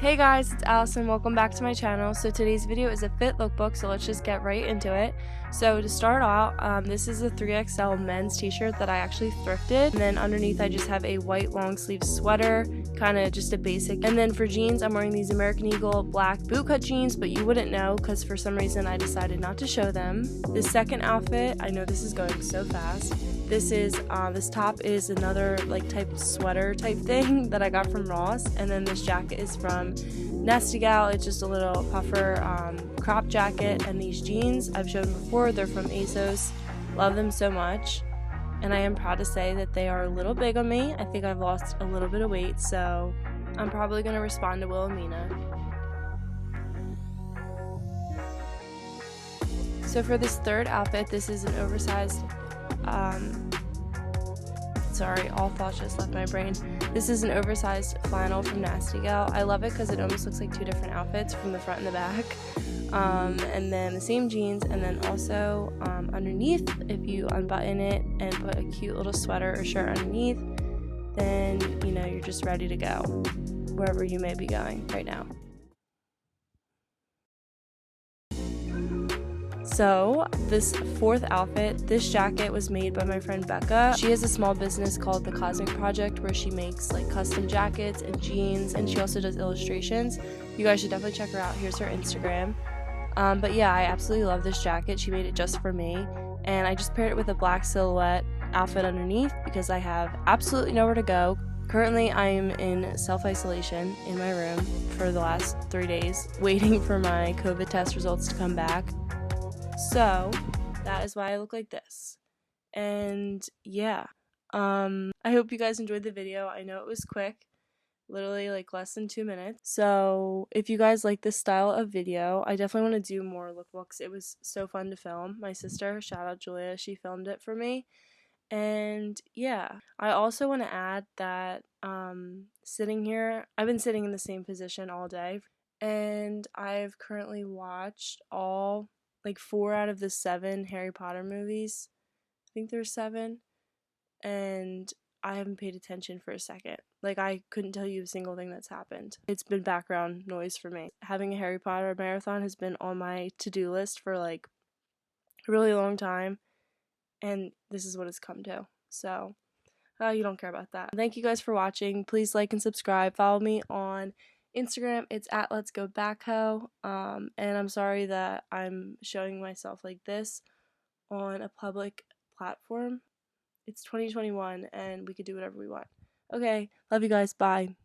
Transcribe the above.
Hey guys, it's Allison. Welcome back to my channel. So today's video is a fit lookbook, so let's just get right into it. So to start out, this is a 3XL men's t-shirt that I actually thrifted, and then underneath I just have a white long sleeve sweater, kind of just a basic. And then for jeans, I'm wearing these American Eagle black bootcut jeans, but you wouldn't know because for some reason I decided not to show them. The second outfit, I know this is going so fast. This top is another like type of sweater type thing that I got from Ross, and then this jacket is from Nasty Gal. It's just a little puffer crop jacket, and these jeans I've shown before, they're from ASOS. Love them so much, and I am proud to say that they are a little big on me. I think I've lost a little bit of weight, so I'm probably going to respond to Wilhelmina. So for this third outfit, this is an oversized sorry, all thoughts just left my brain. This is an oversized flannel from Nasty Gal. I love it because it almost looks like two different outfits from the front and the back. And then the same jeans, and then also underneath, if you unbutton it and put a cute little sweater or shirt underneath, then you know you're just ready to go wherever you may be going right now. So this fourth outfit, this jacket was made by my friend Becca. She has a small business called The Cosmic Project where she makes like custom jackets and jeans, and she also does illustrations. You guys should definitely check her out. Here's her Instagram. But yeah, I absolutely love this jacket. She made it just for me, and I just paired it with a black silhouette outfit underneath because I have absolutely nowhere to go. Currently, I am in self-isolation in my room for the last 3 days, waiting for my COVID test results to come back. So that is why I look like this. And yeah, I hope you guys enjoyed the video. I know it was quick, literally like less than 2 minutes. So if you guys like this style of video, I definitely want to do more lookbooks. It was so fun to film. My sister, shout out Julia, she filmed it for me. And yeah, I also want to add that sitting here, I've been sitting in the same position all day, and I've currently watched all like 4 out of the 7 Harry Potter movies. I think there's 7, and I haven't paid attention for a second. Like, I couldn't tell you a single thing that's happened. It's been background noise for me. Having a Harry Potter marathon has been on my to-do list for like a really long time, and this is what it's come to. So you don't care about that. Thank you guys for watching. Please like and subscribe. Follow me on Instagram. It's at Let's Go Backhoe. And I'm sorry that I'm showing myself like this on a public platform. It's 2021 and we could do whatever we want. Okay, love you guys. Bye.